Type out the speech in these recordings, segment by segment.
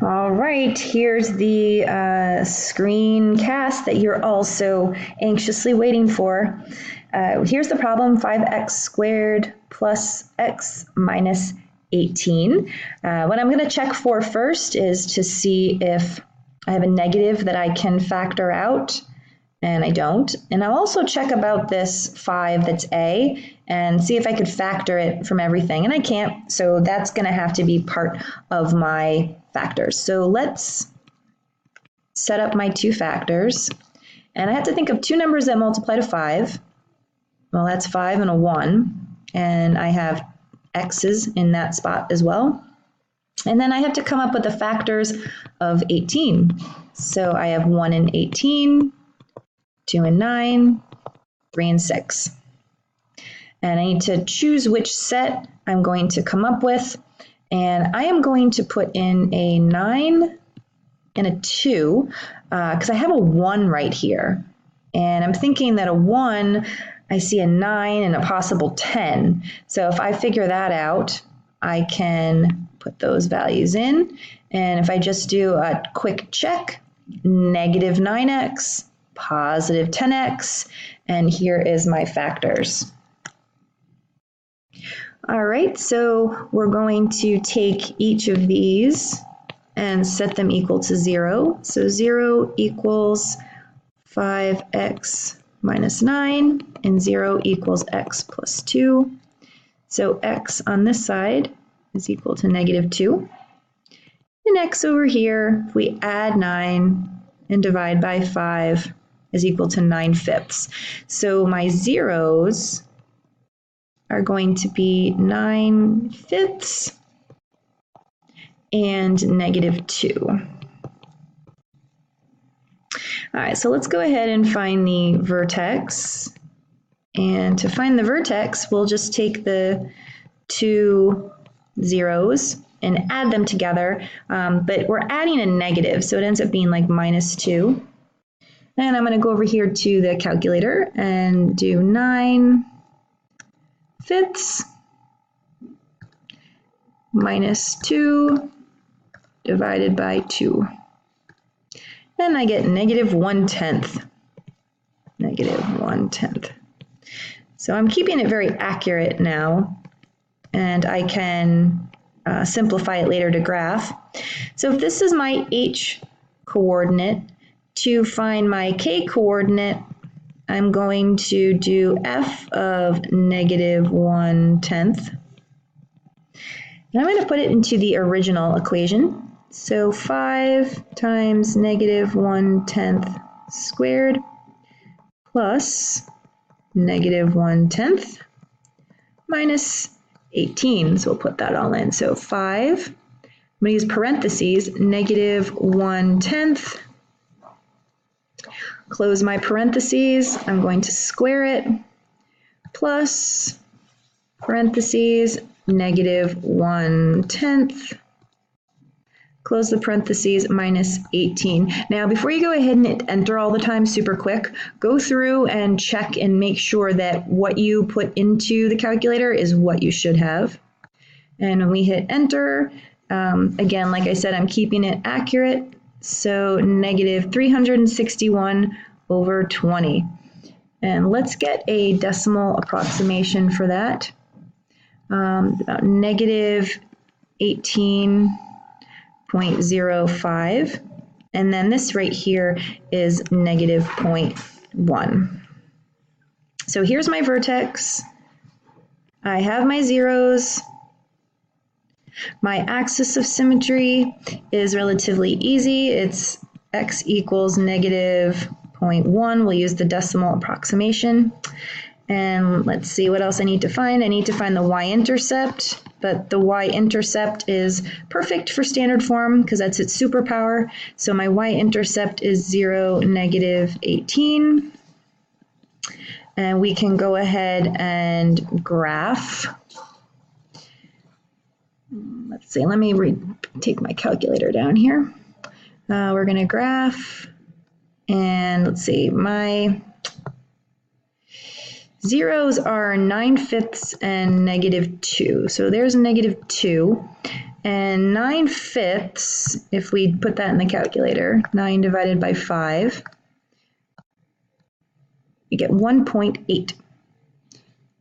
All right, here's the screencast that you're all so anxiously waiting for. Here's the problem, 5x squared plus x minus 18. What I'm going to check for first is to see if I have a negative that I can factor out, and I don't. And I'll also check about this 5 that's a and see if I could factor it from everything, and I can't, so that's going to have to be part of my factors. So let's set up my two factors, and I have to think of two numbers that multiply to 5. Well, that's 5 and a 1, and I have x's in that spot as well. And then I have to come up with the factors of 18. So I have 1 and 18, 2 and 9, 3 and 6. And I need to choose which set I'm going to come up with. And I am going to put in a 9 and a 2 because I have a 1 right here. And I'm thinking that a 1, I see a 9 and a possible 10. So if I figure that out, I can put those values in. And if I just do a quick check, negative 9x, positive 10x, and here is my factors. All right, so we're going to take each of these and set them equal to 0. So 0 equals 5x minus 9, and 0 equals x plus 2. So x on this side is equal to negative 2. And x over here, if we add 9 and divide by 5, is equal to 9/5. So my zeros are going to be 9/5 and negative 2. All right, so let's go ahead and find the vertex. And to find the vertex, we'll just take the two zeros and add them together, but we're adding a negative, so it ends up being like -2. And I'm going to go over here to the calculator and do 9/5 minus 2 divided by 2. And I get negative 1/10. Negative 1/10. So I'm keeping it very accurate now, and I can simplify it later to graph. So if this is my h coordinate, to find my k coordinate, I'm going to do f of negative 1/10. And I'm going to put it into the original equation. So 5 times negative 1/10 squared plus negative 1/10 minus 18. So we'll put that all in. So 5, I'm going to use parentheses, negative 1/10. Close my parentheses. I'm going to square it plus parentheses, negative 1/10. Close the parentheses, minus 18. Now, before you go ahead and hit enter all the time super quick, go through and check and make sure that what you put into the calculator is what you should have. And when we hit enter, again, like I said, I'm keeping it accurate. So negative 361 over 20. And let's get a decimal approximation for that. About negative 18.05, and then this right here is negative 0.1. So here's my vertex. I have my zeros. My axis of symmetry is relatively easy. It's x equals negative 0.1. We'll use the decimal approximation. And let's see what else I need to find. I need to find the y-intercept, but the y-intercept is perfect for standard form because that's its superpower. So my y-intercept is 0, negative 18. And we can go ahead and graph. Let's see, let me take my calculator down here. We're going to graph, and let's see, my Zeros are 9/5 and -2. So there's -2. And 9/5, if we put that in the calculator, 9 divided by 5, you get 1.8.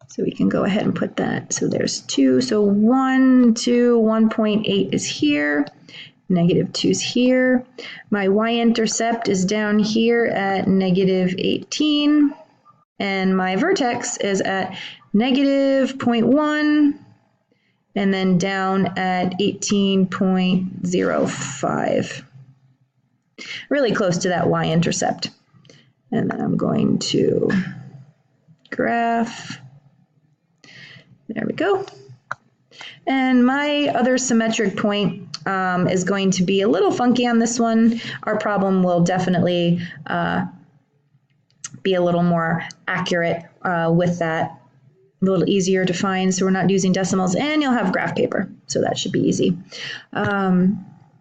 So we can go ahead and put that. So there's 2. So 1, 2, 1.8 is here. -2 is here. My y-intercept is down here at -18. And my vertex is at -0.1. And then down at 18.05. Really close to that y-intercept. And then I'm going to graph. There we go. And my other symmetric point is going to be a little funky on this one. Our problem will definitely be a little more accurate with that. A little easier to find, so we're not using decimals, and you'll have graph paper, so that should be easy.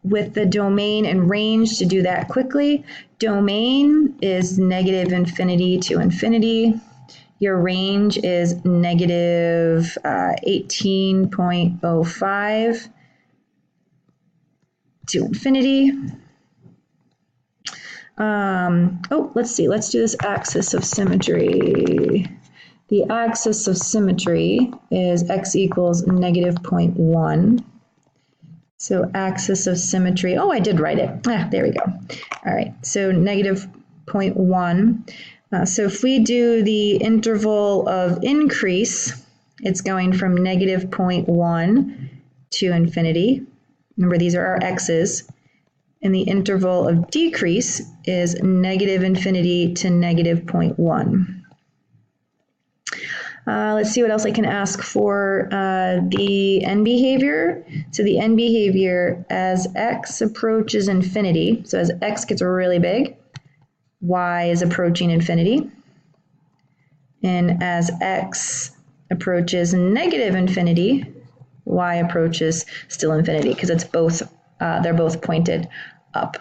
With the domain and range, to do that quickly, domain is -infinity to infinity. Your range is -18.05 to infinity. Let's see, let's do this axis of symmetry. The axis of symmetry is x equals -0.1. So axis of symmetry, I did write it. There we go. All right, so -0.1. So if we do the interval of increase, it's going from -0.1 to infinity. Remember, these are our x's. And the interval of decrease is -infinity to -0.1. Let's see what else I can ask for the end behavior. So the end behavior as x approaches infinity, so as x gets really big, y is approaching infinity. And as x approaches -infinity, y approaches still infinity, because it's both they're both pointed up.